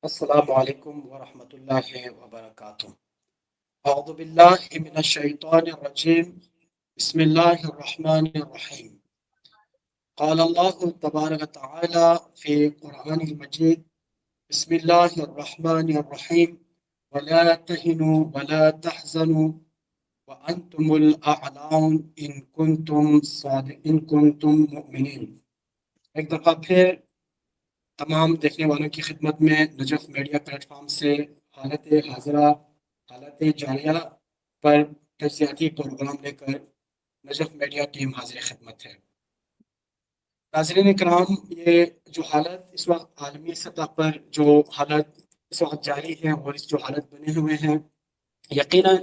السلام علیکم ورحمۃ اللہ وبرکاتہ۔ اعوذ باللہ من الشیطان الرجیم، بسم اللہ الرحمن الرحیم۔ قال اللہ تبارک تعالی فی قرآن المجید، بسم اللہ الرحمن الرحیم، ولا تهنوا ولا تحزنوا وانتم الاعلون ان کنتم مؤمنین۔ ایک دفعہ پھر تمام دیکھنے والوں کی خدمت میں نجف میڈیا پلیٹ فارم سے حالت حاضرہ حالت جاریہ پر تجزیاتی پروگرام لے کر نجف میڈیا ٹیم حاضر خدمت ہے۔ ناظرین کرام، یہ جو حالت اس وقت عالمی سطح پر جو حالت اس وقت جاری ہے اور اس جو حالت بنے ہوئے ہیں، یقیناً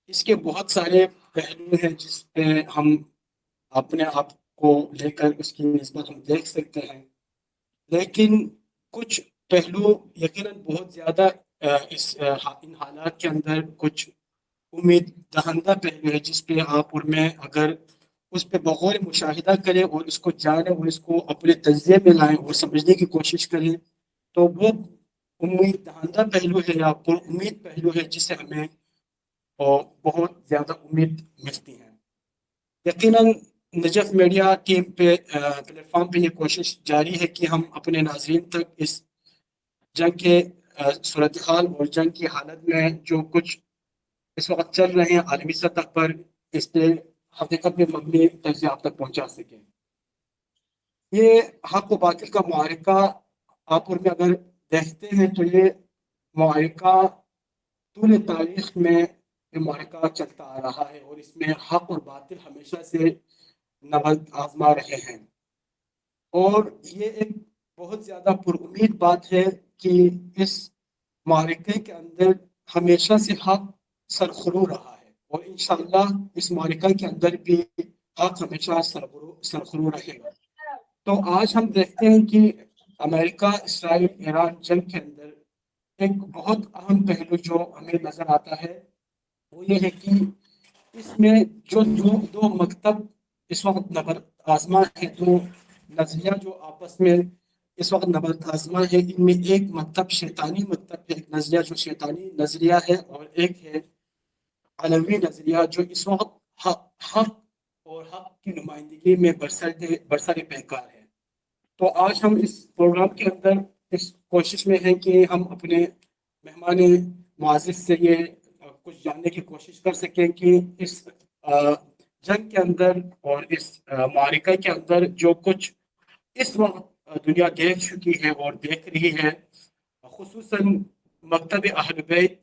اس کے بہت سارے پہلو ہیں جس پہ ہم اپنے آپ کو لے کر اس کی نسبت ہم دیکھ سکتے ہیں، لیکن کچھ پہلو یقیناً بہت زیادہ ان حالات کے اندر کچھ امید دہندہ پہلو ہے جس پہ آپ اور میں اگر اس پہ بغور مشاہدہ کریں اور اس کو جانیں اور اس کو اپنے تجزیے میں لائیں اور سمجھنے کی کوشش کریں تو وہ امید دہندہ پہلو ہے یا پر امید پہلو ہے جس سے ہمیں بہت زیادہ امید ملتی ہے۔ یقیناً نجف میڈیا ٹیم پہ پلیٹ فارم پہ یہ کوشش جاری ہے کہ ہم اپنے ناظرین تک اس جنگ کے صورتحال اور جنگ کی حالت میں جو کچھ اس وقت چل رہے ہیں عالمی سطح پر، اس پہ حقیقت میں مبنی تجزیہ آپ تک پہنچا سکیں۔ یہ حق و باطل کا معرکہ آپ اور میں اگر دیکھتے ہیں تو یہ معرکہ طول تاریخ میں یہ معرکہ چلتا آ رہا ہے اور اس میں حق اور باطل ہمیشہ سے نبرد آزما رہے ہیں، اور یہ ایک بہت زیادہ پر امید بات ہے کہ اس معرکے کے اندر ہمیشہ سے حق سرخرو رہا ہے اور انشاءاللہ اس معرکہ کے اندر بھی حق ہمیشہ سرخرو رہے گا۔ تو آج ہم دیکھتے ہیں کہ امریکہ اسرائیل ایران جنگ کے اندر ایک بہت اہم پہلو جو ہمیں نظر آتا ہے وہ یہ ہے کہ اس میں جو دو مکتب اس وقت نبرد آزما ہے، دو نظریہ جو آپس میں اس وقت نبرد آزما ہے، ان میں ایک مکتب شیطانی مکتب ہے، ایک نظریہ جو شیطانی نظریہ ہے، اور ایک ہے علوی نظریہ جو اس وقت حق اور حق کی نمائندگی میں برسر پیکار ہے۔ تو آج ہم اس پروگرام کے اندر اس کوشش میں ہیں کہ ہم اپنے مہمان معزز سے یہ کچھ جاننے کی کوشش کر سکیں کہ اس جنگ کے اندر اور اس معرکہ کے اندر جو کچھ اس وقت دنیا دیکھ چکی ہے اور دیکھ رہی ہے، خصوصاً مکتب اہل بیت،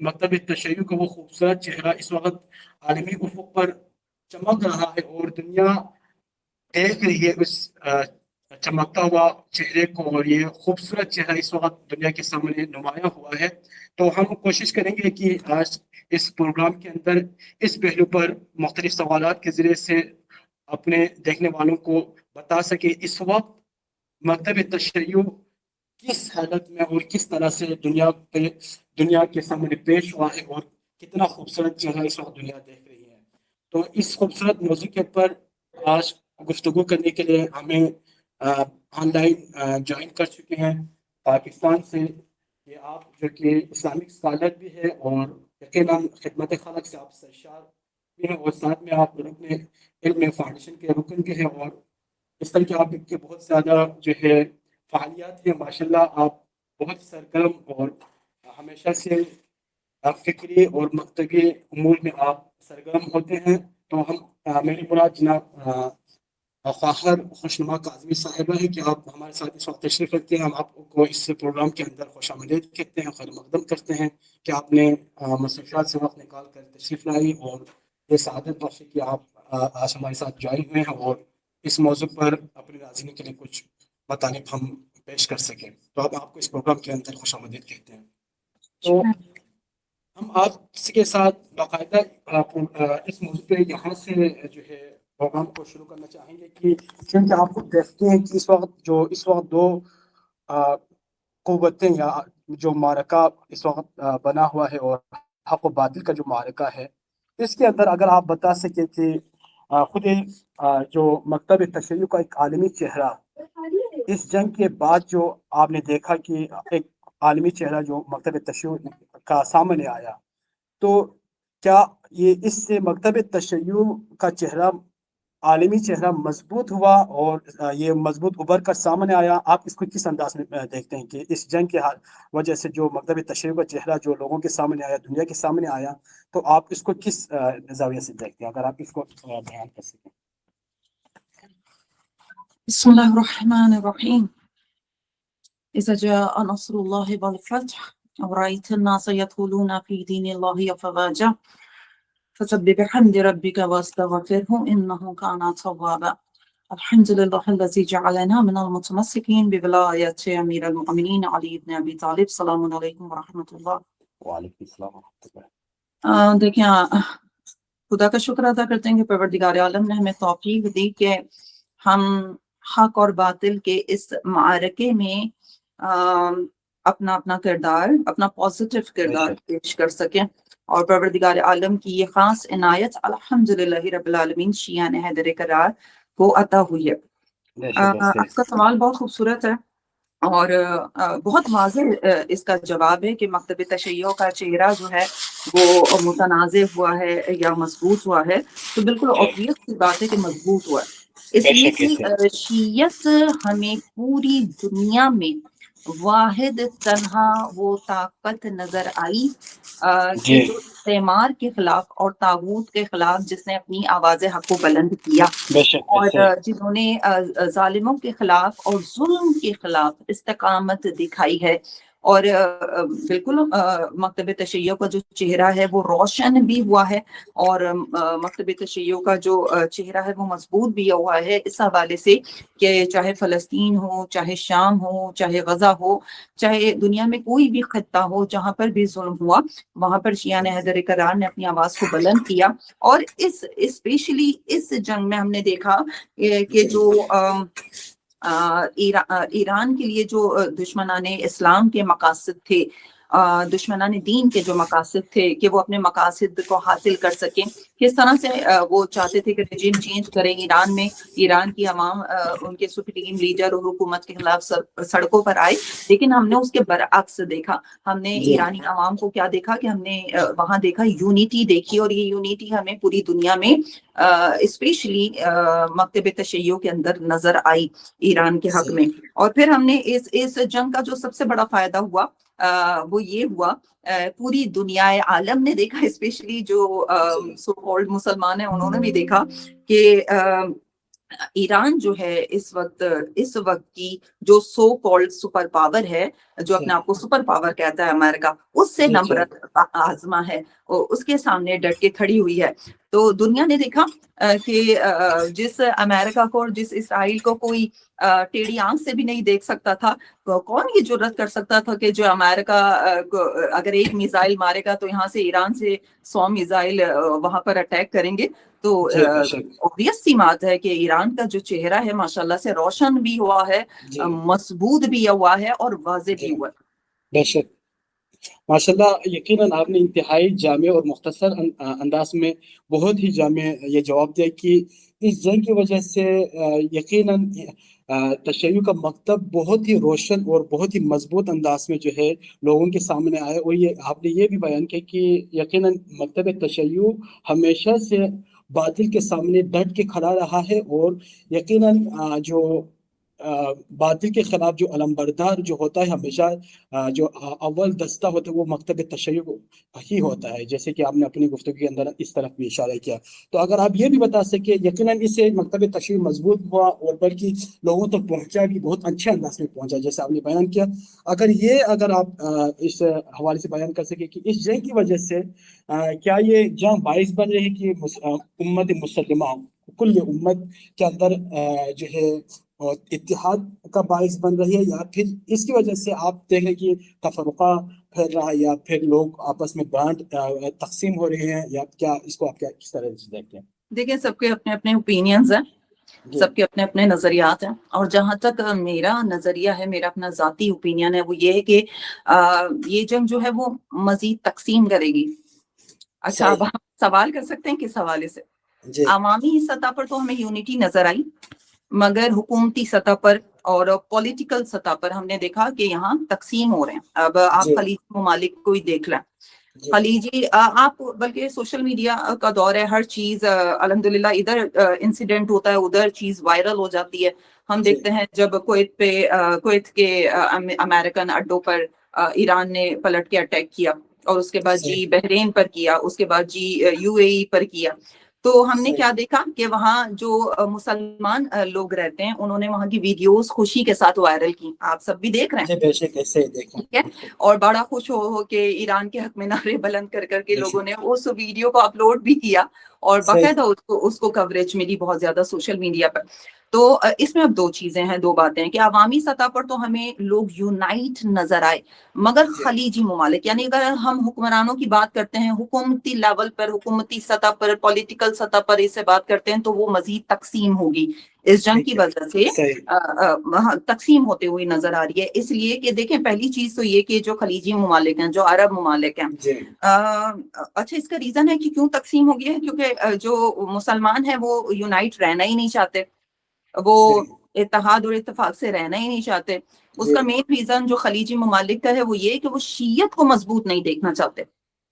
مکتب تشیع کا وہ خوبصورت چہرہ اس وقت عالمی افق پر چمک رہا ہے اور دنیا دیکھ رہی ہے اس چمکتا ہوا چہرے کو، اور یہ خوبصورت چہرہ اس وقت دنیا کے سامنے نمایاں ہوا ہے۔ تو ہم کوشش کریں گے کہ آج اس پروگرام کے اندر اس پہلو پر مختلف سوالات کے ذریعے سے اپنے دیکھنے والوں کو بتا سکے اس وقت مکتب تشیع کس حالت میں اور کس طرح سے دنیا کے سامنے پیش ہوا ہے اور کتنا خوبصورت چہرہ اس وقت دنیا دیکھ رہی ہے۔ تو اس خوبصورت موضوع کے اوپر آج گفتگو کرنے کے لیے ہمیں آن لائن جوائن کر چکے ہیں پاکستان سے یہ آپ، جو کہ اسلامک اسکالر بھی ہے اور یقیناً خدمت خلق سے آپ سرشار بھی ہیں، اور ساتھ میں آپ رکن علم فاؤنڈیشن کے رکن بھی ہیں، اور اس طرح کے آپ کے بہت زیادہ جو ہے فعالیات ہیں۔ ماشاءاللہ آپ بہت سرگرم اور ہمیشہ سے فکری اور مکتبی امور میں آپ سرگرم ہوتے ہیں۔ تو ہم میری مراد جناب فاخر خوشنما کاظمی صاحبہ ہے کہ آپ ہمارے ساتھ اس وقت تشریف رکھتے ہیں۔ ہم آپ کو اس پروگرام کے اندر خوش آمدید کہتے ہیں، خیر مقدم کرتے ہیں کہ آپ نے مصروفیات سے وقت نکال کر تشریف لائی اور یہ سعادت بخشی کہ آپ آج ہمارے ساتھ جوائن ہوئے ہیں اور اس موضوع پر اپنے ناظرین کے لیے کچھ مطالب ہم پیش کر سکیں۔ تو اب آپ کو اس پروگرام کے اندر خوش آمدید کہتے ہیں۔ تو ہم آپ کے ساتھ باقاعدہ اس موضوع پہ یہاں سے جو ہے پروگرام کو شروع کرنا چاہیں گے کہ کیونکہ آپ خود دیکھتے ہیں کہ اس وقت دو قوتیں یا جو معرکہ اس وقت بنا ہوا ہے اور حق و باطل کا جو معرکہ ہے، اس کے اندر اگر آپ بتا سکیں کہ خود جو مکتب تشیع کا ایک عالمی چہرہ اس جنگ کے بعد جو آپ نے دیکھا کہ ایک عالمی چہرہ جو مکتب تشیع کا سامنے آیا، تو کیا یہ اس سے مکتب تشیع کا چہرہ، عالمی چہرہ مضبوط ہوا اور یہ مضبوط ابھر کر سامنے آیا؟ آپ اس کو کس انداز میں دیکھتے ہیں کہ اس جنگ کے وجہ سے جو مکتب تشیع کا چہرہ جو لوگوں کے سامنے آیا، دنیا کے سامنے آیا، تو آپ اس کو کس زاویے سے دیکھتے ہیں، اگر آپ اس کو بیان کر سکیں؟ بسم الله الرحمن الرحيم. إذا جاء نصر الله والفتح ورأيت الناس يدخلون في دين الله أفواجا فسبح بحمد ربك واستغفره إنه كان توابا. الحمد لله الذي جعلنا من المتمسكين بولاية أمير المؤمنين علي بن أبي طالب. السلام عليكم ورحمة الله. وعلیکم السلام ورحمۃ اللہ۔ دیکھیں، خدا کا شکر ادا کرتے ہیں کہ پروردگار عالم نے ہمیں توفیق دی کہ ہم حق اور باطل کے اس معرکے میں اپنا اپنا کردار، اپنا پازیٹیو کردار پیش کر سکیں، اور پروردگار عالم کی یہ خاص عنایت الحمدللہ رب العالمین شیعان حیدر کرار کو عطا ہوئی ہے۔ آپ کا سوال بہت خوبصورت ہے اور بہت واضح اس کا جواب ہے کہ مکتب تشیع کا چہرہ جو ہے وہ متنازع ہوا ہے یا مضبوط ہوا ہے، تو بالکل obvious سی بات ہے کہ مضبوط ہوا ہے، اس لیے کہ شیعت ہمیں پوری دنیا میں واحد تنہا وہ طاقت نظر آئی کہ جو استعمار کے خلاف اور طاغوت کے خلاف جس نے اپنی آواز حق کو بلند کیا، اور جنہوں نے ظالموں کے خلاف اور ظلم کے خلاف استقامت دکھائی ہے، اور بالکل مکتب تشیع کا جو چہرہ ہے وہ روشن بھی ہوا ہے، اور مکتب تشیع کا جو چہرہ ہے وہ مضبوط بھی ہوا ہے اس حوالے سے کہ چاہے فلسطین ہو، چاہے شام ہو، چاہے غزہ ہو، چاہے دنیا میں کوئی بھی خطہ ہو جہاں پر بھی ظلم ہوا، وہاں پر شیعان حیدر کرار نے اپنی آواز کو بلند کیا۔ اور اس اسپیشلی اس جنگ میں ہم نے دیکھا کہ جو ایران کے لیے جو دشمنان اسلام کے مقاصد تھے، دشمنان دین کے جو مقاصد تھے کہ وہ اپنے مقاصد کو حاصل کر سکیں، کس طرح سے وہ چاہتے تھے کہ رجیم چینج کریں ایران میں، ایران کی عوام ان کے سپریم لیڈر اور حکومت کے خلاف سڑکوں پر آئے، لیکن ہم نے اس کے برعکس دیکھا، ہم نے ایرانی عوام کو کیا دیکھا کہ ہم نے وہاں دیکھا یونیٹی دیکھی، اور یہ یونیٹی ہمیں پوری دنیا میں اسپیشلی مکتب تشیع کے اندر نظر آئی ایران کے حق میں۔ اور پھر ہم نے اس جنگ کا جو سب سے بڑا فائدہ ہوا وہ یہ ہوا، پوری دنیا عالم نے دیکھا، اسپیشلی جو سو کالڈ مسلمان ہیں انہوں نے بھی دیکھا کہ ایران جو ہے اس وقت کی جو سو کالڈ سپر پاور ہے، جو اپنے آپ کو سپر پاور کہتا ہے امریکہ، اس سے نمبرت آزما ہے، اور اس کے سامنے ڈٹ کے کھڑی ہوئی ہے۔ تو دنیا نے دیکھا کہ جس امریکہ کو اور جس اسرائیل کو کوئی ٹیڑھی آنکھ سے بھی نہیں دیکھ سکتا تھا، کون یہ جرت کر سکتا تھا کہ جو امریکہ اگر ایک میزائل مارے گا تو یہاں سے ایران سے 100 میزائل وہاں پر اٹیک کریں گے۔ تو obvious سی بات ہے کہ ایران کا جو چہرہ ہے ماشاءاللہ سے روشن بھی ہوا ہے، مضبوط بھی ہوا ہے، اور واضح بھی ہوا ہے۔ بے شک، ماشاءاللہ، یقیناً آپ نے انتہائی جامع اور مختصر انداز میں بہت ہی جامع یہ جواب دیا کہ اس جنگ کی وجہ سے یقیناً تشیع کا مکتب بہت ہی روشن اور بہت ہی مضبوط انداز میں جو ہے لوگوں کے سامنے آئے، اور یہ آپ نے یہ بھی بیان کیا کہ یقیناً مکتب تشیع ہمیشہ سے باطل کے سامنے ڈٹ کے کھڑا رہا ہے، اور یقیناً جو باطل کے خلاف جو علمبردار جو ہوتا ہے ہمیشہ جو اول دستہ ہوتا ہے وہ مکتب تشیع ہی ہوتا ہے، جیسے کہ آپ نے اپنی گفتگو کے اندر اس طرف بھی اشارہ کیا۔ تو اگر آپ یہ بھی بتا سکیں، یقیناً اس سے مکتب تشیع مضبوط ہوا اور بلکہ لوگوں تک پہنچا بھی بہت اچھے انداز میں پہنچا، جیسے آپ نے بیان کیا، اگر آپ اس حوالے سے بیان کر سکیں کہ اس جنگ کی وجہ سے کیا یہ جنگ باعث بن رہی ہے کہ امت مسلمہ کل امت کے اندر جو ہے اتحاد کا باعث بن رہی ہے، یا پھر اس کی وجہ سے آپ دیکھیں کہ تفرقہ پھیل رہا ہے، یا پھر لوگ آپس میں بانٹ تقسیم ہو رہے ہیں، یا کیا اس کو آپ کس طرح سے دیکھتے ہیں؟ دیکھیں، سب کے اپنے اپنے اوپینینز ہیں، سب کے اپنے اپنے نظریات ہیں، اور جہاں تک میرا نظریہ ہے، میرا اپنا ذاتی اوپینین ہے، وہ یہ ہے کہ یہ جنگ جو ہے وہ مزید تقسیم کرے گی۔ اچھا، اب ہم سوال کر سکتے ہیں کس حوالے سے؟ عوامی سطح پر تو ہمیں یونٹی نظر آئی، مگر حکومتی سطح پر اور پولیٹیکل سطح پر ہم نے دیکھا کہ یہاں تقسیم ہو رہے ہیں. اب آپ جی خلیجی ممالک کو ہی دیکھ لیں. جی خلیجی آپ بلکہ سوشل میڈیا کا دور ہے, ہر چیز الحمدللہ ادھر انسیڈنٹ ہوتا ہے ادھر چیز وائرل ہو جاتی ہے. ہم جی دیکھتے ہیں جب کویت کے امریکن اڈوں پر ایران نے پلٹ کے اٹیک کیا, اور اس کے بعد صحیح جی بحرین پر کیا, اس کے بعد جی یو اے ای پر کیا. تو ہم نے صحیح کیا دیکھا کہ وہاں جو مسلمان لوگ رہتے ہیں انہوں نے وہاں کی ویڈیوز خوشی کے ساتھ وائرل کی, آپ سب بھی دیکھ رہے ہیں. جی بے شک ایسے ہی دیکھیں ٹھیک ہے, بالکل اور بڑا خوش ہو کے ایران کے حق میں نعرے بلند کر کے بے لوگوں شک نے اس ویڈیو کو اپلوڈ بھی کیا, اور صحیح باقاعدہ اس کو کوریج ملی بہت زیادہ سوشل میڈیا پر. تو اس میں اب دو چیزیں ہیں, دو باتیں ہیں کہ عوامی سطح پر تو ہمیں لوگ یونائٹ نظر آئے, مگر جی خلیجی ممالک یعنی اگر ہم حکمرانوں کی بات کرتے ہیں, حکومتی لیول پر, حکومتی سطح پر, پولیٹیکل سطح پر اس سے بات کرتے ہیں, تو وہ مزید تقسیم ہوگی. اس جنگ کی ٹھیک ہے وجہ سے صحیح تقسیم ہوتے ہوئے نظر آ رہی ہے. اس لیے کہ دیکھیں پہلی چیز تو یہ کہ جو خلیجی ممالک ہیں, جو عرب ممالک ہیں, جی اچھا اس کا ریزن ہے کہ کیوں تقسیم ہو گیا ہے, کیونکہ جو مسلمان ہیں وہ یونائٹ رہنا ہی نہیں چاہتے, وہ صحیح اتحاد اور اتفاق سے رہنا ہی نہیں چاہتے. اس جی کا مین ریزن جو خلیجی ممالک کا ہے وہ یہ کہ وہ شیعت کو مضبوط نہیں دیکھنا چاہتے.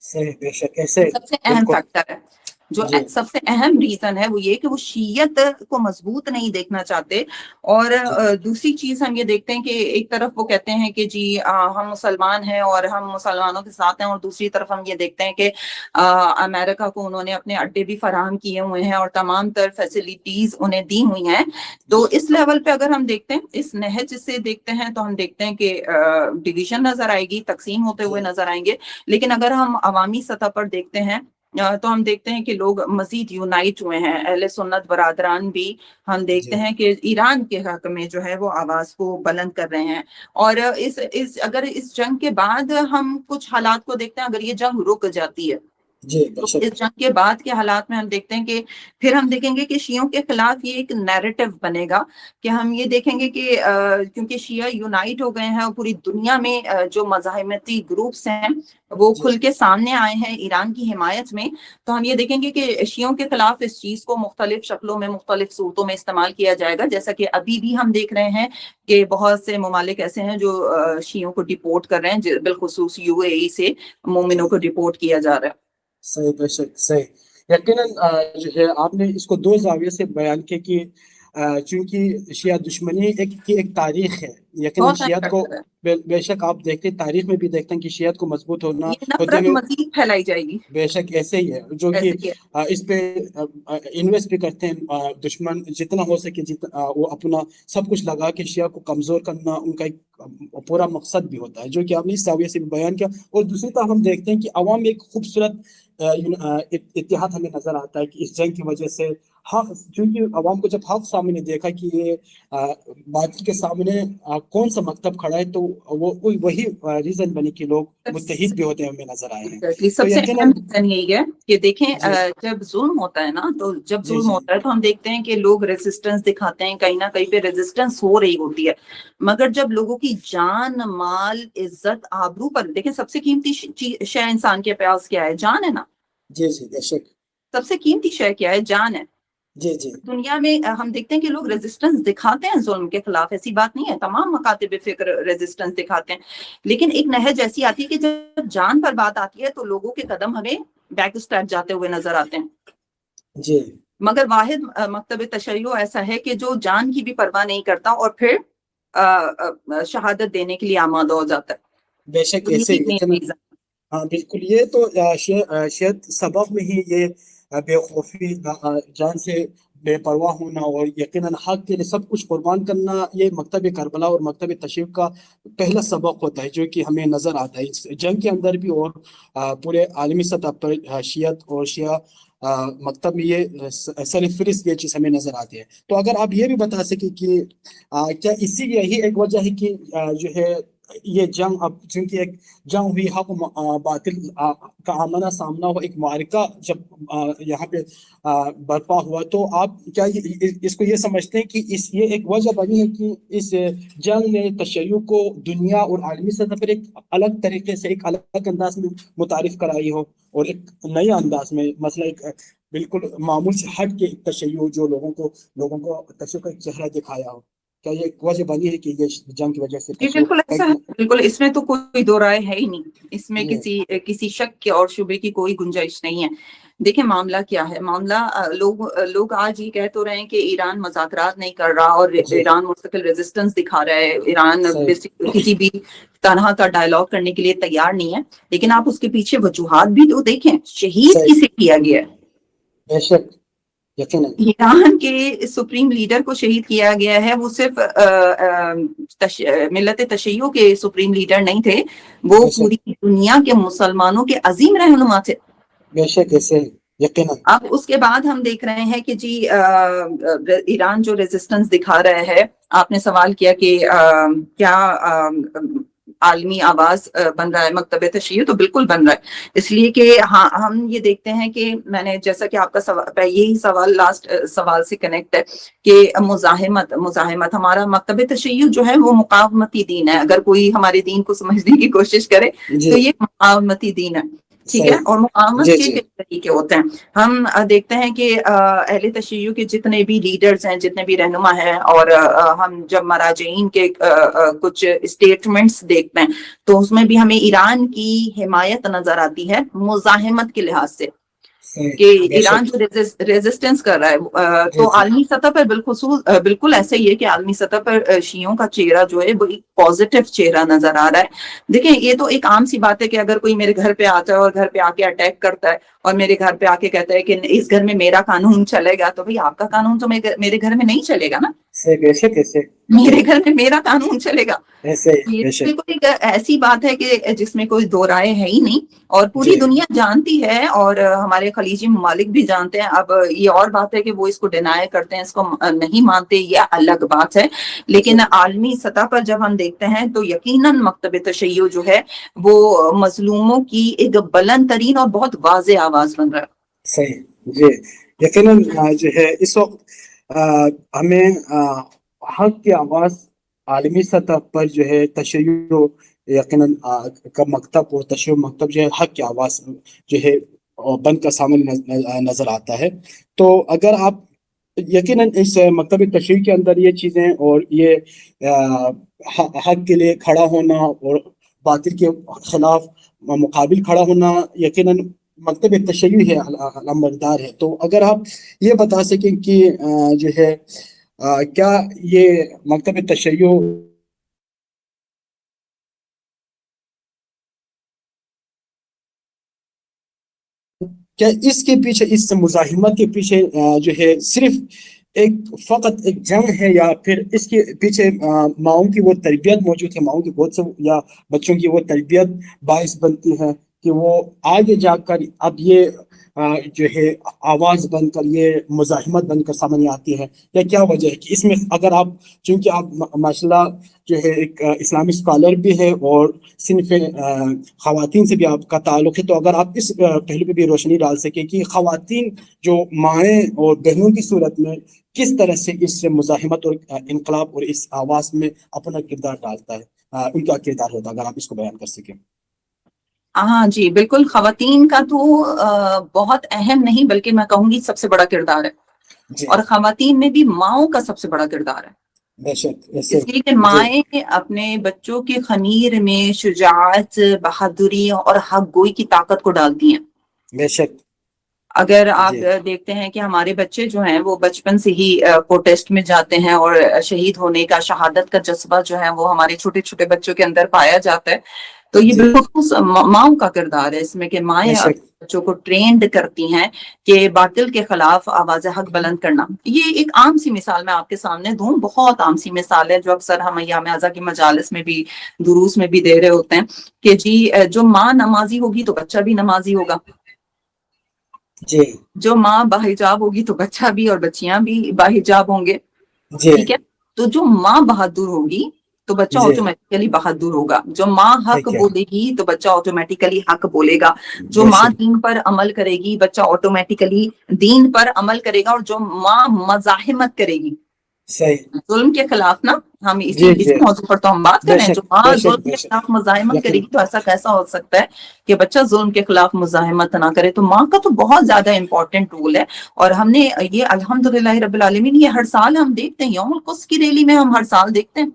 صحیح بے شک ایسے سب سے اہم بالکل فیکٹر ہے, جو جی سب سے اہم ریزن ہے وہ یہ کہ وہ شیعت کو مضبوط نہیں دیکھنا چاہتے. اور جی دوسری چیز ہم یہ دیکھتے ہیں کہ ایک طرف وہ کہتے ہیں کہ جی ہم مسلمان ہیں اور ہم مسلمانوں کے ساتھ ہیں, اور دوسری طرف ہم یہ دیکھتے ہیں کہ امریکہ کو انہوں نے اپنے اڈے بھی فراہم کیے ہوئے ہیں اور تمام تر فیسلٹیز انہیں دی ہوئی ہیں. تو اس لیول پہ اگر ہم دیکھتے ہیں, اس نہج سے دیکھتے ہیں, تو ہم دیکھتے ہیں کہ ڈویژن نظر آئے گی, تقسیم ہوتے جی ہوئے نظر آئیں گے. لیکن اگر ہم عوامی سطح پر دیکھتے ہیں تو ہم دیکھتے ہیں کہ لوگ مزید یونائٹ ہوئے ہیں. اہل سنت برادران بھی ہم دیکھتے جی ہیں کہ ایران کے حق میں جو ہے وہ آواز کو بلند کر رہے ہیں. اور اگر اس جنگ کے بعد ہم کچھ حالات کو دیکھتے ہیں, اگر یہ جنگ رک جاتی ہے جی بے تو شک اس جنگ کے بعد کے حالات میں ہم دیکھتے ہیں کہ پھر ہم دیکھیں گے کہ شیعوں کے خلاف یہ ایک نیریٹو بنے گا, کہ ہم یہ دیکھیں گے کہ کیونکہ شیعہ یونائٹ ہو گئے ہیں اور پوری دنیا میں جو مزاحمتی گروپس ہیں وہ جی کھل کے سامنے آئے ہیں ایران کی حمایت میں, تو ہم یہ دیکھیں گے کہ شیعوں کے خلاف اس چیز کو مختلف شکلوں میں, مختلف صورتوں میں استعمال کیا جائے گا. جیسا کہ ابھی بھی ہم دیکھ رہے ہیں کہ بہت سے ممالک ایسے ہیں جو شیعوں کو ڈیپورٹ کر رہے ہیں, بالخصوص یو اے ای سے جی مومنوں کو ڈیپورٹ کیا جا رہا ہے. صحیح بے شک صحیح. یقیناً جو ہے آپ نے اس کو دو زاویے سے بیان کیا کہ چونکہ شیعہ دشمنی ایک تاریخ ہے. یقیناً بہت اہم شیعت کو فیکٹر ہے. بے شک آپ دیکھتے ہیں تاریخ میں بھی دیکھتے ہیں کہ شیعت کو مضبوط یہ ہوتے نفرت ہوئے مزید پھیلائی جائے گی. بے شک ایسے ہی ہے, جو کہ ایسے ہی ہے. اس پہ انویسٹ بھی کرتے ہیں دشمن جتنا ہو سکے, وہ اپنا سب کچھ لگا کے شیعہ کو کمزور کرنا ان کا ایک پورا مقصد بھی ہوتا ہے, جو کہ آپ نے اس زاویے سے بھی بیان کیا. اور دوسری طرف ہم دیکھتے ہیں کہ عوام ایک خوبصورت اتحاد ہمیں نظر آتا ہے کہ اس جنگ کی وجہ سے حق, چونکہ عوام کو جب حق سامنے دیکھا کہ یہ باطل کے سامنے کون سا مکتب کھڑا ہے, تو وہ وہی ریزن بنی کہ لوگ متحد بھی ہوتے ہیں ہمیں نظر آئے ہیں. تو سب سے اہم یقیناً ریزن یہی ہے کہ دیکھیں جی جب ظلم ہوتا ہے نا, تو جب جی ظلم جی ہوتا ہے تو ہم دیکھتے ہیں کہ لوگ ریزسٹنس دکھاتے ہیں, کہیں نہ کہیں پہ ریزسٹنس ہو رہی ہوتی ہے. مگر جب لوگوں کی جان, مال, عزت, آبرو پر دیکھیں, سب سے قیمتی شے انسان کے پاس کیا ہے؟ جان ہے نا. جی جی بے شک سب سے قیمتی شے کیا ہے؟ جان ہے. جی جی دنیا میں ہم دیکھتے ہیں کہ لوگ ریزسٹنس دکھاتے ہیں ظلم کے خلاف, ایسی بات نہیں ہے, تمام مکاتب فکر ریزسٹنس دکھاتے ہیں. لیکن ایک نہج ایسی آتی ہے کہ جب جان پر بات آتی ہے تو لوگوں کے قدم ہمیں بیک اسٹیپ جاتے ہوئے نظر آتے ہیں. جی مگر واحد مکتب تشیع ایسا ہے کہ جو جان کی بھی پرواہ نہیں کرتا اور پھر شہادت دینے کے لیے آمادہ ہو جاتا ہے. بے شک تو ایسے یہی ہی main اتنا. reason ہاں بالکل, یہ تو شاید سبب میں ہی یہ بے خوفی, جان سے بے پرواہ ہونا اور یقیناً حق کے لیے سب کچھ قربان کرنا, یہ مکتب کربلا اور مکتب تشیع کا پہلا سبق ہوتا ہے, جو کہ ہمیں نظر آتا ہے اس جنگ کے اندر بھی اور پورے عالمی سطح پر شیعت اور شیعہ مکتب میں یہ سرفرست یہ چیز ہمیں نظر آتی ہے. تو اگر آپ یہ بھی بتا سکیں کہ کیا اسی یہی ایک وجہ ہے کہ جو ہے یہ جنگ, اب چونکہ ایک جنگ ہوئی حق باطل کا آمنا سامنا ہو, ایک معرکہ جب یہاں پہ برپا ہوا, تو آپ کیا اس کو یہ سمجھتے ہیں کہ یہ ایک وجہ بنی ہے کہ اس جنگ نے تشیع کو دنیا اور عالمی سطح پر ایک الگ طریقے سے, ایک الگ انداز میں متعارف کرائی ہو, اور ایک نئے انداز میں, مثلا ایک بالکل معمول سے ہٹ کے تشیع جو لوگوں کو تشیع کا ایک چہرہ دکھایا ہو. کیا یہ ایک وجہ بنی ہے کہ یہ جنگ کی وجہ سے جی بالکل ایسا ہے، بالکل اس میں تو کوئی دو رائے ہے ہی نہیں، اس میں جی کسی شک کے اور شبے کی کوئی گنجائش نہیں ہے۔ دیکھیں معاملہ کیا ہے، معاملہ لوگ آج یہ کہہ تو رہے ہیں کہ ایران مذاکرات نہیں کر رہا اور جی ایران مستقل ریزسٹنس دکھا رہا ہے، ایران صحیح کسی بھی طرح کا ڈائلاگ کرنے کے لیے تیار نہیں ہے، لیکن آپ اس کے پیچھے وجوہات بھی تو دیکھیں، شہید صحیح کسے کیا گیا ہے؟ بے شک یقیناً ایران کے سپریم لیڈر کو شہید کیا گیا ہے، وہ صرف ملت تشیع کے سپریم لیڈر نہیں تھے، وہ بے شک پوری دنیا کے مسلمانوں کے عظیم رہنما تھے۔ بے شک ایسے یقیناً اب اس کے بعد ہم دیکھ رہے ہیں کہ جی ایران جو ریزسٹنس دکھا رہا ہے، آپ نے سوال کیا کہ کیا عالمی آواز بن رہا ہے مکتب تشیع، تو بالکل بن رہا ہے، اس لیے کہ ہاں ہم یہ دیکھتے ہیں کہ میں نے جیسا کہ آپ کا یہی سوال لاسٹ سوال سے کنیکٹ ہے کہ مزاحمت ہمارا مکتب تشیع جو ہے وہ مقاومتی دین ہے، اگر کوئی ہمارے دین کو سمجھنے کی کوشش کرے جی تو یہ مقاومتی دین ہے، ٹھیک ہے، صحیح اور مقاومت جی کے جی کئی طریقے ہوتے ہیں۔ ہم دیکھتے ہیں کہ اہل تشیع کے جتنے بھی لیڈرز ہیں، جتنے بھی رہنما ہیں، اور ہم جب مراجعین کے کچھ اسٹیٹمنٹس دیکھتے ہیں تو اس میں بھی ہمیں ایران کی حمایت نظر آتی ہے مزاحمت کے لحاظ سے، صحیح کہ بے ایران شک جو ریزسٹنس کر رہا ہے، جی تو جی عالمی سطح پر بالکل ایسا ہی ہے کہ عالمی سطح پر شیعوں کا چہرہ جو ہے وہ ایک پازیٹیو چہرہ نظر آ رہا ہے۔ دیکھیں یہ تو ایک عام سی بات ہے کہ اگر کوئی میرے گھر پہ آتا ہے اور گھر پہ آ کے اٹیک کرتا ہے اور میرے گھر پہ آ کے کہتا ہے کہ اس گھر میں میرا قانون چلے گا، تو بھئی آپ کا قانون تو میرے گھر میں نہیں چلے گا نا، صحیح بے شک ایسے میرے یقیناً گھر میں میرا قانون چلے گا۔ ایسے ہی یہ بے شک بالکل ایک ایسی بات ہے کہ جس میں کوئی دو رائے ہے ہی نہیں، اور پوری جی دنیا جانتی ہے، اور ہمارے خلیجی ممالک بھی جانتے ہیں۔ اب یہ اور بات ہے کہ وہ اس کو ڈینائی کرتے ہیں، اس کو نہیں مانتے، یہ الگ بات ہے، جی لیکن عالمی سطح پر جب ہم دیکھتے ہیں تو یقیناً مکتب تشیع جو ہے وہ مظلوموں کی ایک بلند ترین اور بہت واضح آواز بن رہا ہے۔ صحیح جی یقیناً جو ہے اس وقت ہمیں حق کی آواز عالمی سطح پر جو ہے تشیع یقیناً کا مکتب اور تشیع مکتب جو ہے حق کی آواز جو ہے بن کر سامنے نظر آتا ہے۔ تو اگر آپ یقیناً اس مکتب تشیع کے اندر یہ چیزیں اور یہ حق کے لیے کھڑا ہونا اور باطل کے خلاف مقابل کھڑا ہونا یقیناً مکتب تشیع ہے، علمبردار ہے۔ تو اگر آپ یہ بتا سکیں کہ جو ہے کیا یہ مکتب تشیع کیا اس کے پیچھے، اس مزاحمت کے پیچھے جو ہے صرف فقط ایک جنگ ہے، یا پھر اس کے پیچھے ماؤں کی وہ تربیت موجود ہے، ماؤں کی گود سے یا بچوں کی وہ تربیت باعث بنتی ہے کہ وہ آگے جا کر اب یہ جو ہے آواز بن کر، یہ مزاحمت بن کر سامنے آتی ہے، یا کیا وجہ ہے کہ اس میں اگر آپ، چونکہ آپ ماشاءاللہ جو ہے ایک اسلامی اسکالر بھی ہے اور صنف خواتین سے بھی آپ کا تعلق ہے، تو اگر آپ اس پہلو پہ بھی روشنی ڈال سکیں کہ خواتین جو مائیں اور بہنوں کی صورت میں کس طرح سے اس مزاحمت اور انقلاب اور اس آواز میں اپنا کردار ڈالتا ہے، ان کا کردار ہوتا ہے، اگر آپ اس کو بیان کر سکیں۔ ہاں جی بالکل، خواتین کا تو بہت اہم نہیں بلکہ میں کہوں گی سب سے بڑا کردار ہے، جی اور خواتین میں بھی ماؤں کا سب سے بڑا کردار ہے، بے شک ایسے اس لیے کہ جی مائیں اپنے بچوں کے خمیر میں شجاعت، بہادری اور حق گوئی کی طاقت کو ڈالتی ہیں۔ بے شک اگر آپ جی دیکھتے ہیں کہ ہمارے بچے جو ہیں وہ بچپن سے ہی پروٹیسٹ میں جاتے ہیں، اور شہید ہونے کا، شہادت کا جذبہ جو ہے وہ ہمارے چھوٹے چھوٹے بچوں کے اندر پایا جاتا ہے، تو یہ جی بالخصوص ماؤں کا کردار ہے اس میں، کہ بے مائیں شک بچوں کو ٹرینڈ کرتی ہیں کہ باطل کے خلاف آواز حق بلند کرنا۔ یہ ایک عام سی مثال میں آپ کے سامنے دوں، بہت عام سی مثال ہے جو اکثر ہم ایام اعزا کی مجالس میں بھی، دروس میں بھی دے رہے ہوتے ہیں، کہ جی جو ماں نمازی ہوگی تو بچہ بھی نمازی ہوگا، جی جو ماں باحجاب ہوگی تو بچہ بھی اور بچیاں بھی باحجاب ہوں گے، جی ٹھیک ہے، تو جو ماں بہادر ہوگی تو بچہ جی آٹومیٹیکلی بہادر ہوگا، جو ماں حق ٹھیک ہے بولے گی تو بچہ آٹومیٹیکلی حق بولے گا، جو بے ماں شک دین پر عمل کرے گی بچہ آٹومیٹیکلی دین پر عمل کرے گا، اور جو ماں مزاحمت کرے گی صحیح ظلم کے خلاف نا، ہم جی اسی موضوع پر تو ہم بات کر رہے ہیں. جو ماں بے ظلم شک کے بے شک خلاف مزاحمت کرے یقین گی تو ایسا کیسا ہو سکتا ہے کہ بچہ ظلم کے خلاف مزاحمت نہ کرے. تو ماں کا تو بہت زیادہ امپورٹنٹ رول ہے. اور ہم نے یہ الحمدللہ رب العالمین یہ ہر سال ہم دیکھتے ہیں, یوم القدس کی ریلی میں ہم ہر سال دیکھتے ہیں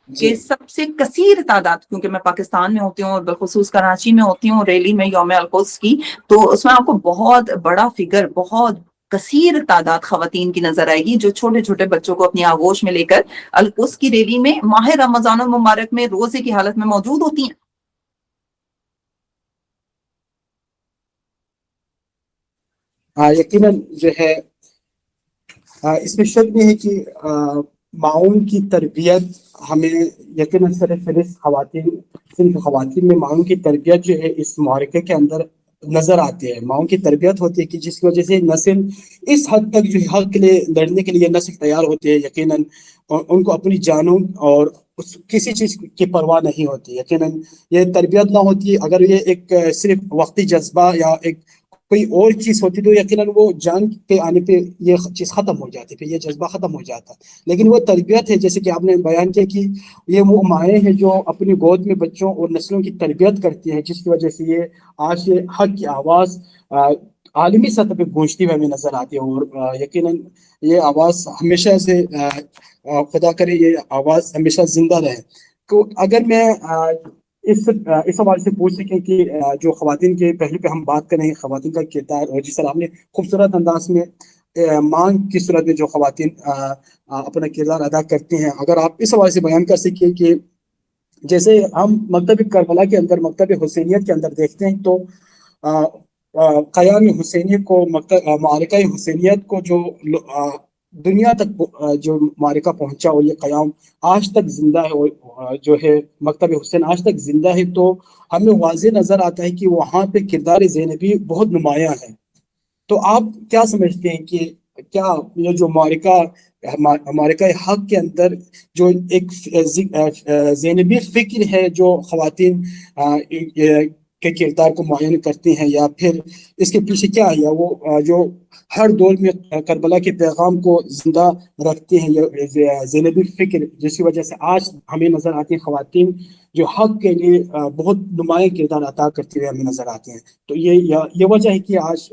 جی کہ سب سے کثیر تعداد, کیونکہ میں پاکستان میں ہوتی ہوں اور بالخصوص کراچی میں ہوتی ہوں ریلی میں یوم القدس کی, تو اس میں آپ کو بہت بڑا فگر, بہت کثیر تعداد خواتین کی نظر آئے گی جو چھوٹے چھوٹے بچوں کو اپنی آغوش میں لے کر القدس کی ریلی میں ماہ رمضان المبارک میں روزے کی حالت میں موجود ہوتی ہیں. یقیناً جو ہے اس میں شک نہیں ہے کہ معاون کی تربیت ہمیں یقیناً سر فہرست خواتین, صرف خواتین میں معاون کی تربیت جو ہے اس معرکے کے اندر نظر آتی ہے. معاون کی تربیت ہوتی ہے کہ جس کی وجہ سے نسل اس حد تک جو حق کے لیے لڑنے کے لیے نسل تیار ہوتی ہے. یقیناً ان کو اپنی جانوں اور کسی چیز کی پرواہ نہیں ہوتی. یقیناً یہ تربیت نہ ہوتی, اگر یہ ایک صرف وقتی جذبہ یا ایک کوئی اور چیز ہوتی تو یقیناً وہ جان کے آنے پہ یہ چیز ختم ہو جاتی, پھر یہ جذبہ ختم ہو جاتا. لیکن وہ تربیت ہے, جیسے کہ آپ نے بیان کیا کہ یہ وہ مائیں ہیں جو اپنی گود میں بچوں اور نسلوں کی تربیت کرتی ہیں, جس کی وجہ سے یہ آج یہ حق کی آواز عالمی سطح پہ گونجتی ہوئی ہمیں نظر آتی ہے. اور یقیناً یہ آواز ہمیشہ سے خدا کرے یہ آواز ہمیشہ زندہ رہے. تو اگر میں اس حوالے سے پوچھ سکیں کہ جو خواتین کے پہلو پہ ہم بات کریں, خواتین کا کردار, اور جس طرح آپ نے خوبصورت انداز میں ماں کی صورت میں جو خواتین اپنا کردار ادا کرتی ہیں, اگر آپ اس حوالے سے بیان کر سکیں کہ جیسے ہم مکتب کربلا کے اندر, مکتب حسینیت کے اندر دیکھتے ہیں تو قیام حسینیت کو, معرکہ حسینیت کو جو دنیا تک جو معرکہ پہنچا اور یہ قیام آج تک زندہ ہے, اور جو ہے مکتب حسین آج تک زندہ ہے, تو ہمیں واضح نظر آتا ہے کہ وہاں پہ کردار زینبی بہت نمایاں ہے. تو آپ کیا سمجھتے ہیں کہ کیا یہ جو معرکہ حق کے اندر جو ایک زینبی فکر ہے جو خواتین کے کردار کو معین کرتی ہیں, یا پھر اس کے پیچھے کیا ہے, یا وہ جو ہر دور میں کربلا کے پیغام کو زندہ رکھتے ہیں, یہ زینبی فکر, جس کی وجہ سے آج ہمیں نظر آتی ہیں خواتین جو حق کے لیے بہت نمایاں کردار ادا کرتے ہوئے ہمیں نظر آتے ہیں. تو یہ وجہ ہے کہ آج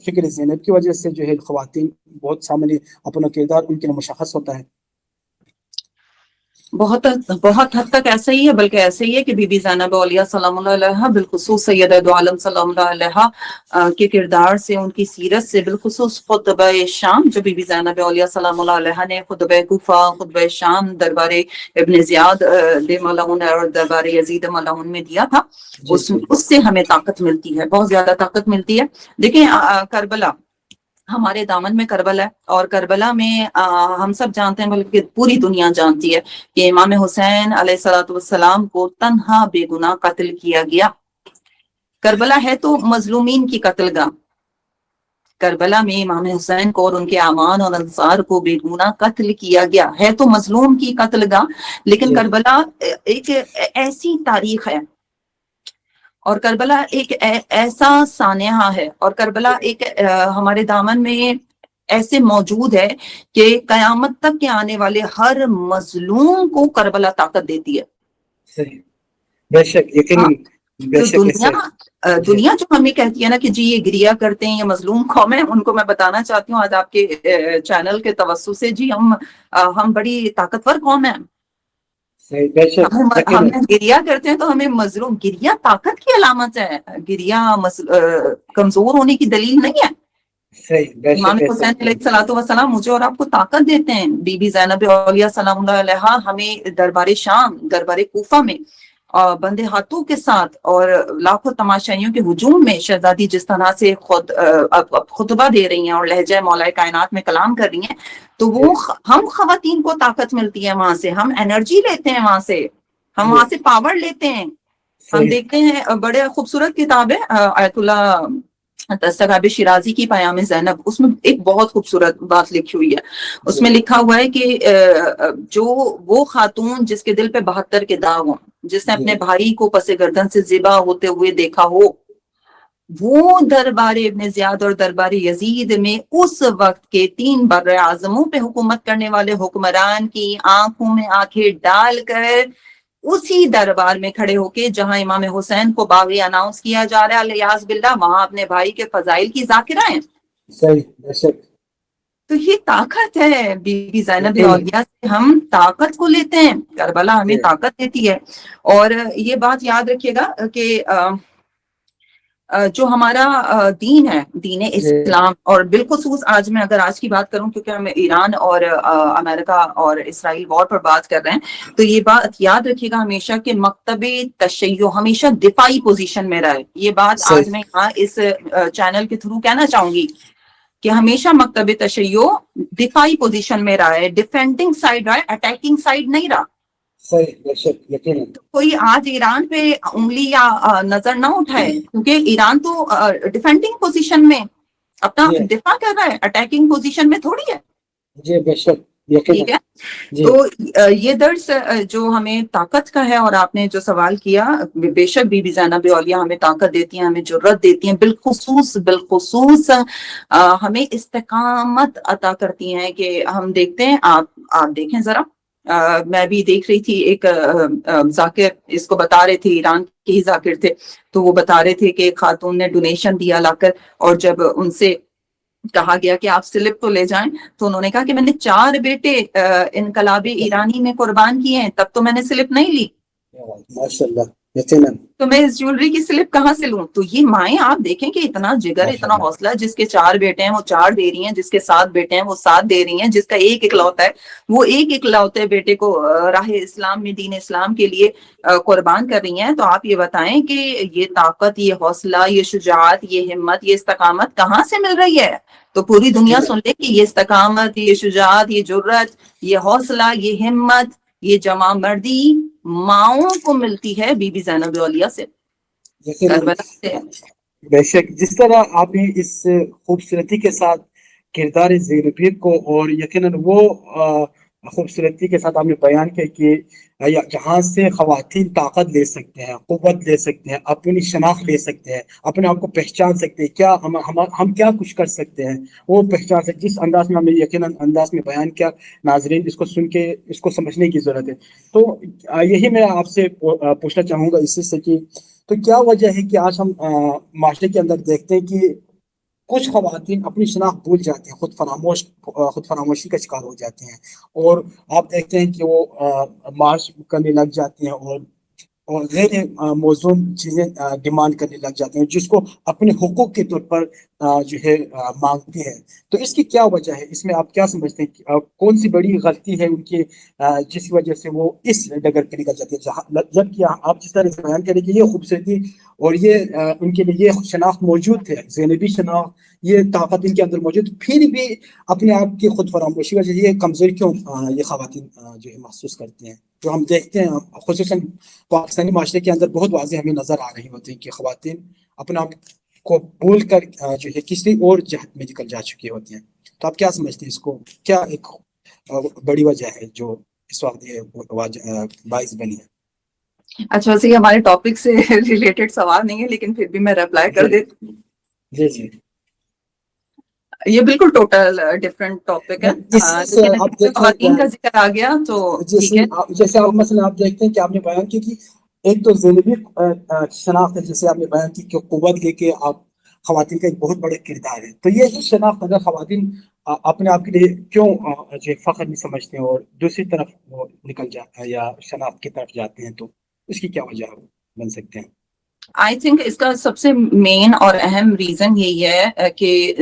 فکر زینب کی وجہ سے جو ہے خواتین بہت سامنے اپنا کردار ان کے لیے مشخص ہوتا ہے. بہت بہت حد تک ایسا ہی ہے, بلکہ ایسا ہی ہے کہ بی بی زینب اولیاء سلام اللہ علیہا بالخصوص سیدہ دو عالم سلام اللہ علیہا کے کردار سے, ان کی سیرت سے, بالخصوص خطبہ شام جو بی بی زینب اولیاء سلام اللہ علیہا نے خطبہ کوفہ, خطبہ شام, دربار ابن زیاد ملعون اور دربار یزید ملعون میں دیا تھا, جی جی اس سے ہمیں طاقت ملتی ہے, بہت زیادہ طاقت ملتی ہے. دیکھیں کربلا ہمارے دامن میں کربلا ہے, اور کربلا میں ہم سب جانتے ہیں, بلکہ پوری دنیا جانتی ہے کہ امام حسین علیہ الصلوۃ والسلام کو تنہا بے گناہ قتل کیا گیا. کربلا ہے تو مظلومین کی قتل گاہ. کربلا میں امام حسین کو اور ان کے اعوان اور انصار کو بے گناہ قتل کیا گیا ہے, تو مظلوم کی قتل گاہ, لیکن جی کربلا ایک ایسی تاریخ ہے, اور کربلا ایک ایسا سانحہ ہے, اور کربلا ایک ہمارے دامن میں ایسے موجود ہے کہ قیامت تک کے آنے والے ہر مظلوم کو کربلا طاقت دیتی ہے. صحیح, بے شک ہاں, یقیناً, بے تو شک اس سے جی دنیا جو ہمیں کہتی ہے نا کہ جی یہ گریا کرتے ہیں, یہ مظلوم قوم ہے, ان کو میں بتانا چاہتی ہوں آج آپ کے چینل کے توسط سے, جی ہم بڑی طاقتور قوم ہیں. صحیح, بے شک ہم یقیناً, گریا کرتے ہیں تو ہمیں مظلوم, گریا طاقت کی علامت ہے, گریا کمزور ہونے کی دلیل نہیں ہے. صحیح, بے امام شک اس سے حسین علیہ الصلوۃ والسلام مجھے اور آپ کو طاقت دیتے ہیں. بی بی زینب اولیاء سلام اللہ علیہا ہمیں دربار شام, دربار کوفہ میں بندے ہاتھوں کے ساتھ اور لاکھوں تماشائیوں کے ہجوم میں شہزادی جس طرح سے خطبہ دے رہی ہیں اور لہجہ مولا کائنات میں کلام کر رہی ہیں, تو جی وہ ہم خواتین کو طاقت ملتی ہے وہاں سے, ہم انرجی لیتے ہیں وہاں سے, ہم جی وہاں سے پاور لیتے ہیں. ہم صحیح, دیکھتے ہیں بڑے خوبصورت کتاب ہے آیت اللہ دستگاب شیرازی کی پیام زینب, اس میں ایک بہت خوبصورت بات لکھی ہوئی ہے. اس جی میں لکھا ہوا ہے کہ جو وہ خاتون جس کے دل پہ 72 کے داغ ہوں, جس نے جی اپنے بھائی کو پس گردن سے ذبح ہوتے ہوئے دیکھا ہو, وہ دربار ابن زیاد اور دربار یزید میں اس وقت کے 3 بر اعظموں پہ حکومت کرنے والے حکمران کی آنکھوں میں آنکھیں ڈال کر اسی دربار میں کھڑے ہو کے جہاں امام حسین کو باغی اناؤنس کیا جا رہا ہے الیاذ باللہ، وہاں اپنے بھائی کے فضائل کی ذاکرہ ہیں. صحیح، بے شک. تو یہ طاقت ہے. بی بی زینب اولیاء سے ہم طاقت کو لیتے ہیں، کربلا ہمیں طاقت دیتی ہے. اور یہ بات یاد رکھیے گا کہ جو ہمارا دین ہے، دین اسلام، اور بالخصوص آج میں اگر آج کی بات کروں کیونکہ ہم ایران اور امریکہ اور اسرائیل وار پر بات کر رہے ہیں، تو یہ بات یاد رکھیے گا ہمیشہ کہ مکتب تشیع ہمیشہ دفاعی پوزیشن میں رہے. یہ بات آج میں یہاں اس چینل کے تھرو کہنا چاہوں گی کہ ہمیشہ مکتب تشیع دفاعی پوزیشن میں رہا ہے، ڈیفینڈنگ سائڈ رہا ہے، اٹیکنگ سائڈ نہیں رہا. صحیح، بے شک، یقیناً. کوئی آج ایران پہ انگلی یا نظر نہ اٹھائے کیونکہ ایران تو ڈیفینڈنگ پوزیشن میں اپنا دفاع کر رہا ہے، اٹیکنگ پوزیشن میں تھوڑی ہے. جی بے شک، ٹھیک ہے. تو یہ درس جو ہمیں طاقت کا ہے، اور آپ نے جو سوال کیا، بے شک بی بی زینب اولیاء ہمیں طاقت دیتی ہیں، ہمیں جرت دیتی ہیں، بالخصوص ہمیں استقامت عطا کرتی ہیں. کہ ہم دیکھتے ہیں، آپ دیکھیں ذرا، میں بھی دیکھ رہی تھی ایک ذاکر اس کو بتا رہے تھے، ایران کے ہی ذاکر تھے، تو وہ بتا رہے تھے کہ ایک خاتون نے ڈونیشن دیا لا کر، اور جب ان سے کہا گیا کہ آپ سلپ تو لے جائیں، تو انہوں نے کہا کہ میں نے 4 بیٹے انقلاب ایرانی میں قربان کیے ہیں، تب تو میں نے سلپ نہیں لی. ماشاءاللہ، یقیناً. تو میں اس جیولری کی سلپ کہاں سے لوں؟ تو یہ مائیں آپ دیکھیں کہ اتنا جگر، اتنا حوصلہ، جس کے 4 بیٹے ہیں وہ 4 دے رہی ہیں، جس کے 7 بیٹے ہیں وہ 7 دے رہی ہیں، جس کا ایک اکلوتا ہے وہ ایک اکلوتے بیٹے کو راہ اسلام میں، دین اسلام کے لیے قربان کر رہی ہیں. تو آپ یہ بتائیں کہ یہ طاقت، یہ حوصلہ، یہ شجاعت، یہ ہمت، یہ استقامت کہاں سے مل رہی ہے؟ تو پوری دنیا سن لے کہ یہ استقامت، یہ شجاعت، یہ جرت، یہ حوصلہ، یہ ہمت، یہ جمع مردی ماؤں کو ملتی ہے بی بی زینب اولیاء سے، کربلا سے. بے شک، جس طرح آپ نے اس خوبصورتی کے ساتھ کردار زینب کو، اور یقیناً وہ خوبصورتی کے ساتھ آپ نے بیان کیا کہ جہاں سے خواتین طاقت لے سکتے ہیں، قوت لے سکتے ہیں، اپنی شناخت لے سکتے ہیں، اپنے آپ کو پہچان سکتے ہیں، کیا ہم کیا کچھ کر سکتے ہیں، وہ پہچان سکتے. جس انداز میں ہم نے یقیناً انداز میں بیان کیا، ناظرین اس کو سن کے اس کو سمجھنے کی ضرورت ہے. تو یہی میں آپ سے پوچھنا چاہوں گا اسی سے کہ تو کیا وجہ ہے کہ آج ہم معاشرے کے اندر دیکھتے ہیں کہ کچھ خواتین اپنی شناخت بھول جاتے ہیں، خود فراموشی کا شکار ہو جاتے ہیں، اور آپ دیکھتے ہیں کہ وہ معاش کرنے لگ جاتے ہیں، اور غیر موزون چیزیں ڈیمانڈ کرنے لگ جاتے ہیں، جس کو اپنے حقوق کے طور پر جو ہے مانگتے ہیں. تو اس کی کیا وجہ ہے؟ اس میں آپ کیا سمجھتے ہیں کہ کون سی بڑی غلطی ہے ان کی جس وجہ سے وہ اس ڈگر پہ نکل جاتے ہیں؟ جبکہ آپ جس طرح سے بیان کریں کہ یہ خوبصورتی اور یہ ان کے لیے یہ شناخت موجود ہے، زینبی شناخت، یہ طاقت ان کے اندر موجود، پھر بھی اپنے آپ کی خود فراموشی وجہ سے یہ کمزوری کیوں یہ خواتین جو ہے محسوس کرتے ہیں؟ جو ہم دیکھتے ہیں خصوصاً پاکستانی معاشرے کے اندر بہت واضح ہمیں نظر آ رہی ہوتی ہیں کہ خواتین اپنا آپ کو بھول کر جو ہے کسی اور جہت میں نکل جا چکی ہوتی ہیں. تو آپ کیا سمجھتے ہیں اس کو کیا ایک بڑی وجہ ہے جو اس وقت یہ باعث بنی ہے؟ اچھا، ویسے یہ ہمارے ٹاپک سے ریلیٹڈ سوال نہیں ہے، لیکن پھر بھی میں ریپلائی کر دیتی ہوں. جی جی، یہ بالکل ٹوٹل ڈفرینٹ ٹاپک ہے، لیکن آپ دیکھیں خواتین کا ذکر آ گیا تو ٹھیک ہے. جیسے آپ مثلا آپ دیکھتے ہیں کہ آپ نے بیان کی کہ ایک تو زینبی شناخت ہے، جیسے آپ نے بیان کی کہ قوت لے کے آپ خواتین کا ایک بہت بڑا کردار ہے. تو یہ شناخت اگر خواتین اپنے آپ کے لیے کیوں جو فخر نہیں سمجھتے ہیں اور دوسری طرف وہ نکل جاتے ہیں یا شناخت کی طرف جاتے ہیں، تو اس کی کیا وجہ بن سکتے ہیں؟ آئی تھنک اس کا سب سے مین اور اہم ریزن یہی ہے کہ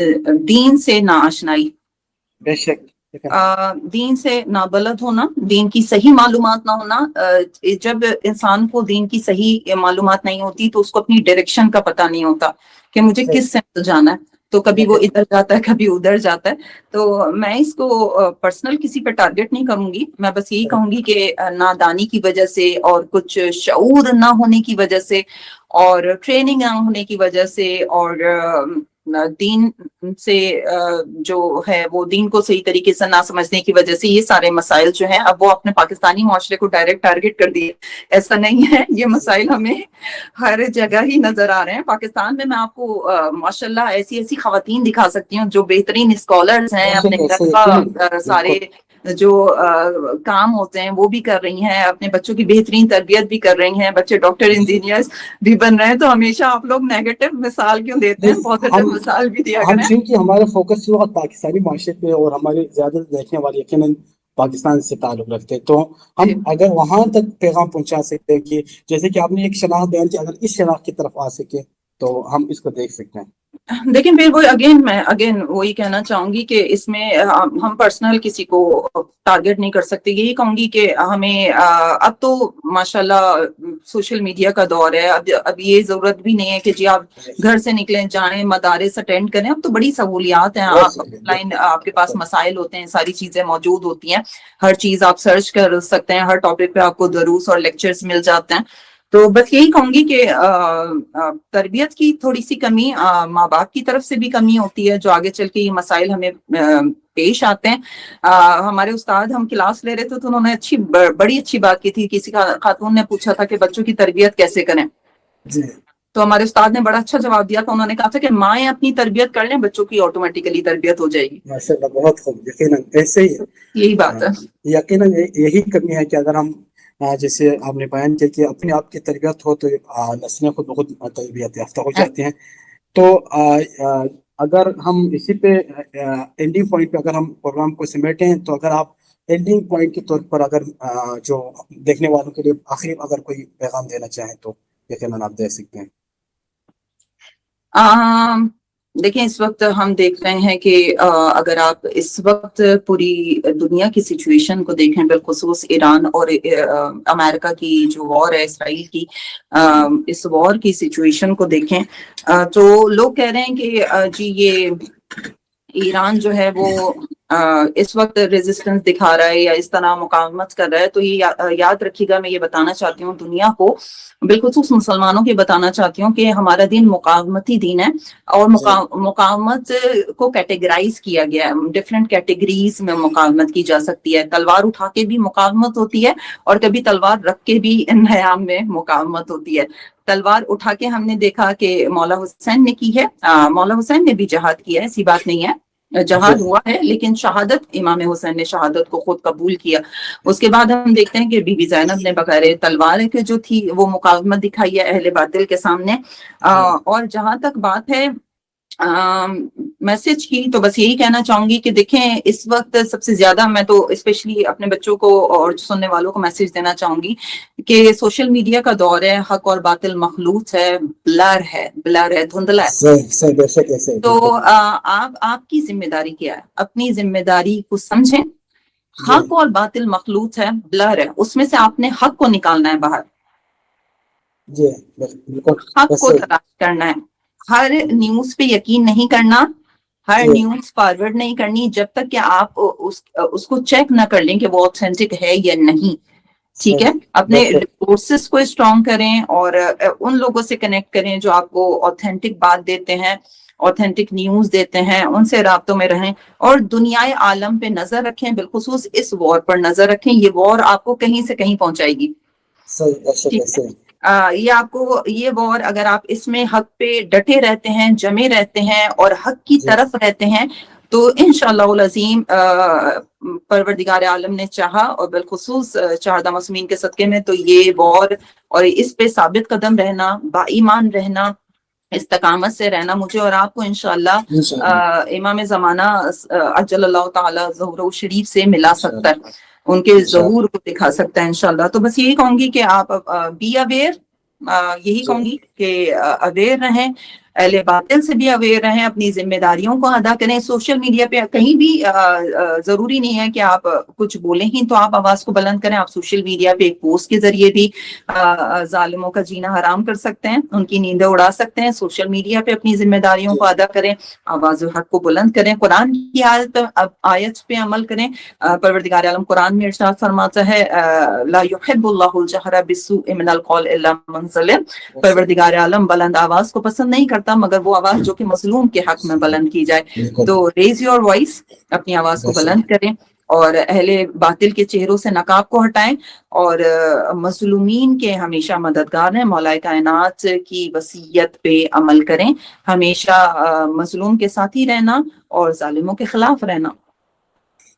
دین سے ناآشنائی، بے شک، دین سے نابلد ہونا، دین کی صحیح معلومات نہ ہونا. جب انسان کو دین کی صحیح معلومات نہیں ہوتی تو اس کو اپنی ڈائریکشن کا پتہ نہیں ہوتا کہ مجھے کس سمت جانا ہے، تو کبھی وہ ادھر جاتا ہے، کبھی ادھر جاتا ہے. تو میں اس کو پرسنل کسی پہ ٹارگٹ نہیں کروں گی، میں بس یہی کہوں گی کہ نادانی کی وجہ سے اور کچھ شعور نہ ہونے کی وجہ سے اور ٹریننگ نہ ہونے کی وجہ سے اور دین سے جو ہے وہ دین کو صحیح طریقے سے نہ سمجھنے کی وجہ سے یہ سارے مسائل جو ہیں اب وہ اپنے پاکستانی معاشرے کو ڈائریکٹ ٹارگٹ کر دیے. ایسا نہیں ہے, یہ مسائل ہمیں ہر جگہ ہی نظر آ رہے ہیں. پاکستان میں آپ کو ماشاءاللہ ایسی ایسی خواتین دکھا سکتی ہوں جو بہترین اسکالرز ہیں, اپنے گھر کا سارے جو کام ہوتے ہیں وہ بھی کر رہی ہیں, اپنے بچوں کی بہترین تربیت بھی کر رہی ہیں, بچے ڈاکٹر انجینئرز بھی بن رہے ہیں. تو ہمیشہ آپ لوگ نیگیٹو مثال کیوں دیتے ہیں, پازیٹو مثال بھی دیا ہم کریں. چونکہ ہمارا فوکس اس وقت پاکستانی معاشرے پہ اور ہمارے زیادہ دیکھنے والے یقیناً پاکستان سے تعلق رکھتے ہیں, تو ہم اگر وہاں تک پیغام پہنچا سکتے ہیں کہ جیسے کہ آپ نے ایک شناخت بیان کی, اگر اس شناخت کی طرف آ سکے تو ہم اس کو دیکھ سکتے ہیں. دیکھیں پھر وہ میں وہی کہنا چاہوں گی کہ اس میں ہم پرسنل کسی کو ٹارگٹ نہیں کر سکتے. یہی کہوں گی کہ ہمیں اب تو ماشاءاللہ سوشل میڈیا کا دور ہے, اب یہ ضرورت بھی نہیں ہے کہ جی آپ گھر سے نکلیں جائیں مدارس اٹینڈ کریں. اب تو بڑی سہولیات ہیں, آپ آن لائن آپ کے پاس مسائل ہوتے ہیں, ساری چیزیں موجود ہوتی ہیں, ہر چیز آپ سرچ کر سکتے ہیں, ہر ٹاپک پہ آپ کو دروس اور لیکچرز مل جاتے ہیں. تو بس یہی کہوں گی کہ تربیت کی تھوڑی سی کمی ماں باپ کی طرف سے بھی کمی ہوتی ہے, جو آگے چل کے یہ مسائل ہمیں پیش آتے ہیں. ہمارے استاد ہم کلاس لے رہے تھے تو انہوں نے بڑی اچھی بات کی تھی. کسی خاتون نے پوچھا تھا کہ بچوں کی تربیت کیسے کریں, تو ہمارے استاد نے بڑا اچھا جواب دیا تھا. انہوں نے کہا تھا کہ مائیں اپنی تربیت کر لیں, بچوں کی آٹومیٹیکلی تربیت ہو جائے گی. ماشاءاللہ, بہت خوب. یقیناً ایسے ہی یہی بات ہے. یقیناً یہی کمی ہے کہ اگر ہم جیسے آپ نے بیان کیا کہ اپنے آپ کی تربیت ہو تو نسلیں خود بخود تربیت یافتہ ہو جاتی ہیں. تو اگر ہم اسی پہ اینڈنگ پوائنٹ پہ اگر ہم پروگرام کو سمیٹیں, تو اگر آپ اینڈنگ پوائنٹ کے طور پر اگر جو دیکھنے والوں کے لیے آخری اگر کوئی پیغام دینا چاہیں تو یقیناً آپ دے سکتے ہیں. دیکھیں اس وقت ہم دیکھ رہے ہیں کہ اگر آپ اس وقت پوری دنیا کی سچویشن کو دیکھیں, بالخصوص ایران اور امریکہ کی جو وار ہے, اسرائیل کی اس وار کی سچویشن کو دیکھیں, تو لوگ کہہ رہے ہیں کہ جی یہ ایران جو ہے وہ اس وقت ریزسٹنس دکھا رہا ہے یا اس طرح مقاومت کر رہا ہے. تو یہ یاد رکھیے گا, میں یہ بتانا چاہتی ہوں دنیا کو, بالخصوص مسلمانوں کے بتانا چاہتی ہوں کہ ہمارا دین مقاومتی دین ہے, اور مقاومت کو کیٹیگرائز کیا گیا ہے. ڈفرینٹ کیٹیگریز میں مقاومت کی جا سکتی ہے. تلوار اٹھا کے بھی مقاومت ہوتی ہے, اور کبھی تلوار رکھ کے بھی نیام میں مقاومت ہوتی ہے. تلوار اٹھا کے ہم نے دیکھا کہ مولا حسین نے کی ہے, مولا حسین نے بھی جہاد کیا ہے, ایسی بات نہیں ہے, جہاد ہوا ہے, لیکن شہادت امام حسین نے شہادت کو خود قبول کیا. اس کے بعد ہم دیکھتے ہیں کہ بی بی زینب نے بغیر تلوار کے جو تھی وہ مقاومت دکھائی ہے اہل باطل کے سامنے. اور جہاں تک بات ہے میسج کی, تو بس یہی کہنا چاہوں گی کہ دیکھیں اس وقت سب سے زیادہ میں تو اسپیشلی اپنے بچوں کو اور سننے والوں کو میسج دینا چاہوں گی کہ سوشل میڈیا کا دور ہے, حق اور باطل مخلوط ہے, بلر ہے, دھندلا ہے. تو آپ کی ذمہ داری کیا ہے؟ اپنی ذمہ داری کو سمجھیں. حق اور باطل مخلوط ہے, بلر ہے, اس میں سے آپ نے حق کو نکالنا ہے باہر, حق کو تلاش کرنا ہے. ہر نیوز پہ یقین نہیں کرنا, ہر نیوز فارورڈ نہیں کرنی جب تک کہ آپ اس کو چیک نہ کر لیں کہ وہ آتھینٹک ہے یا نہیں. ٹھیک ہے, اپنے ریسورسز کو اسٹرانگ کریں اور ان لوگوں سے کنیکٹ کریں جو آپ کو آتھینٹک بات دیتے ہیں, آتھینٹک نیوز دیتے ہیں, ان سے رابطوں میں رہیں, اور دنیائے عالم پہ نظر رکھیں, بالخصوص اس وار پر نظر رکھیں. یہ وار آپ کو کہیں سے کہیں پہنچائے گی. یہ آپ کو یہ وار اگر آپ اس میں حق پہ ڈٹے رہتے ہیں, جمے رہتے ہیں اور حق کی طرف رہتے ہیں, تو انشاءاللہ العظیم پروردگار عالم نے چاہا, اور بالخصوص چہاردہ معصومین کے صدقے میں, تو یہ وار اور اس پہ ثابت قدم رہنا, با ایمان رہنا, استقامت سے رہنا, مجھے اور آپ کو انشاءاللہ امام زمانہ عجل اللہ تعالی ظہورہ شریف سے ملا سکتا ہے, ان کے ظہور کو دکھا سکتا ہے انشاءاللہ. تو بس یہی کہوں گی کہ آپ بی اویئر, یہی کہوں گی کہ اویئر رہیں, اہل باطل سے بھی اویئر رہیں, اپنی ذمہ داریوں کو ادا کریں. سوشل میڈیا پہ کہیں بھی ضروری نہیں ہے کہ آپ کچھ بولیں ہی تو آپ آواز کو بلند کریں. آپ سوشل میڈیا پہ ایک پوسٹ کے ذریعے بھی ظالموں کا جینا حرام کر سکتے ہیں, ان کی نیندیں اڑا سکتے ہیں. سوشل میڈیا پہ اپنی ذمہ داریوں کو ادا کریں, آواز حق کو بلند کریں, قرآن کی آیت پہ عمل کریں. پروردگار عالم قرآن میں ارشاد فرماتا ہے لا يحب اللہ الجہر بالسوء من القول الا من ظلم, پروردگار عالم بلند آواز کو پسند نہیں کرتا کرتا مگر وہ آواز جو کہ مظلوم کے حق میں بلند کی جائے. بالکل تو ریز یور وائس، اپنی آواز کو بہت بلند کریں اور اہل باطل کے چہروں سے نقاب کو ہٹائیں اور مظلومین کے ہمیشہ مددگار ہیں. مولا کائنات کی وصیت پہ عمل کریں، ہمیشہ مظلوم کے ساتھ ہی رہنا اور ظالموں کے خلاف رہنا.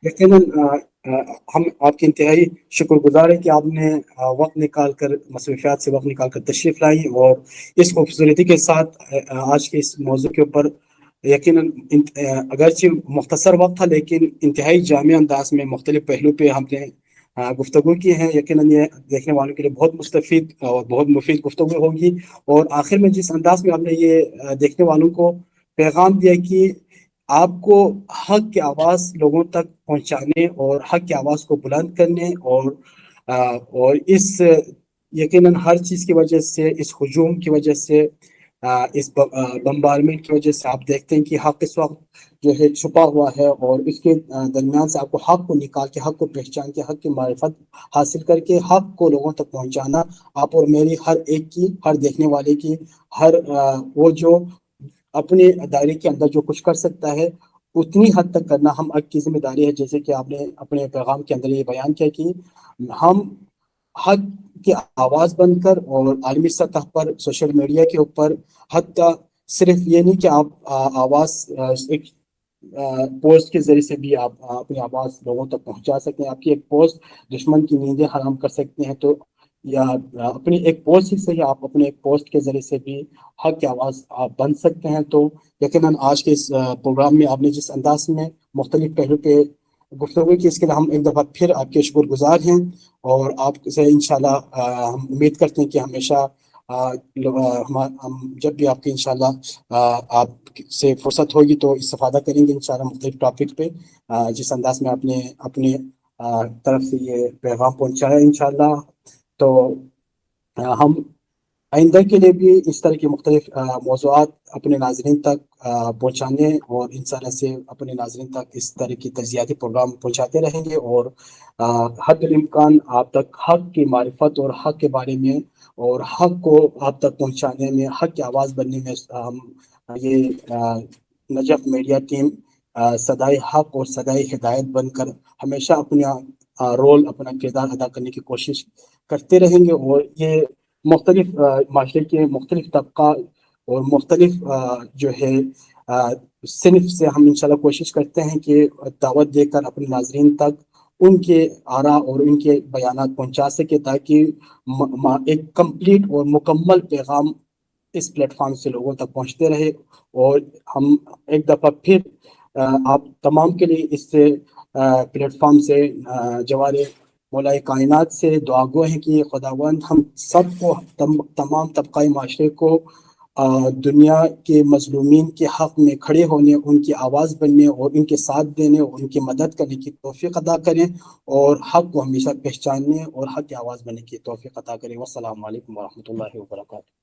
یقیناً ہم آپ کے انتہائی شکر گزار ہیں کہ آپ نے وقت نکال کر، مصروفیات سے وقت نکال کر تشریف لائی اور اس خوبصورتی کے ساتھ آج کے اس موضوع کے اوپر یقیناً اگرچہ مختصر وقت تھا لیکن انتہائی جامع انداز میں مختلف پہلو پہ ہم نے گفتگو کی ہیں. یقیناً یہ دیکھنے والوں کے لیے بہت مستفید اور بہت مفید گفتگو ہوگی. اور آخر میں جس انداز میں آپ نے یہ دیکھنے والوں کو پیغام دیا کہ آپ کو حق کی آواز لوگوں تک پہنچانے اور حق کی آواز کو بلند کرنے اور اس یقیناً ہر چیز کی وجہ سے، اس ہجوم کی وجہ سے، اس بمبارمنٹ کی وجہ سے آپ دیکھتے ہیں کہ حق اس وقت جو ہے چھپا ہوا ہے اور اس کے درمیان سے آپ کو حق کو نکال کے، حق کو پہچان کے، حق کی معرفت حاصل کر کے حق کو لوگوں تک پہنچانا آپ اور میری، ہر ایک کی، ہر دیکھنے والے کی، ہر وہ جو اپنے دائرے کے اندر جو کچھ کر سکتا ہے اتنی حد تک کرنا ہم حق کی ذمہ داری ہے. جیسے کہ آپ نے اپنے پیغام کے اندر یہ بیان کیا کہ ہم حق کی آواز بن کر اور عالمی سطح پر سوشل میڈیا کے اوپر حتیٰ صرف یہ نہیں کہ آپ آواز ایک پوسٹ کے ذریعے سے بھی آپ اپنی آواز لوگوں تک پہنچا سکتے ہیں. آپ کی ایک پوسٹ دشمن کی نیندیں حرام کر سکتے ہیں، تو یا اپنی ایک پوسٹ سے ہی آپ اپنے ایک پوسٹ کے ذریعے سے بھی حق کی آواز آپ بن سکتے ہیں. تو یقیناً آج کے اس پروگرام میں آپ نے جس انداز میں مختلف پہلو پہ گفتگو کی، اس کے لیے ہم ایک دفعہ پھر آپ کے شکر گزار ہیں اور آپ سے انشاءاللہ ہم امید کرتے ہیں کہ ہمیشہ ہم جب بھی آپ کی انشاءاللہ آپ سے فرصت ہوگی تو استفادہ کریں گے انشاءاللہ مختلف ٹاپک پہ. جس انداز میں آپ نے اپنے طرف سے یہ پیغام پہنچایا انشاءاللہ، تو ہم آئندہ کے لیے بھی اس طرح کے مختلف موضوعات اپنے ناظرین تک پہنچانے اور ان طرح سے اپنے ناظرین تک اس طرح کی تجزیاتی پروگرام پہنچاتے رہیں گے اور حد الامکان آپ تک حق کی معرفت اور حق کے بارے میں اور حق کو آپ تک پہنچانے میں، حق کی آواز بننے میں ہم یہ نجف میڈیا ٹیم صدائے حق اور صدائے ہدایت بن کر ہمیشہ اپنا رول، اپنا کردار ادا کرنے کی کوشش کرتے رہیں گے. اور یہ مختلف معاشرے کے مختلف طبقات اور مختلف جو ہے صنف سے ہم انشاءاللہ کوشش کرتے ہیں کہ دعوت دے کر اپنے ناظرین تک ان کے آراء اور ان کے بیانات پہنچا سکے تاکہ ایک کمپلیٹ اور مکمل پیغام اس پلیٹ فارم سے لوگوں تک پہنچتے رہے. اور ہم ایک دفعہ پھر آپ تمام کے لیے اس سے پلیٹ فارم سے جوار مولا کائنات سے دعا گو ہیں کہ خداوند ہم سب کو، تمام طبقۂ معاشرے کو دنیا کے مظلومین کے حق میں کھڑے ہونے، ان کی آواز بننے اور ان کے ساتھ دینے اور ان کی مدد کرنے کی توفیق عطا کریں اور حق کو ہمیشہ پہچاننے اور حق کی آواز بننے کی توفیق عطا کریں. والسلام علیکم ورحمۃ اللہ وبرکاتہ.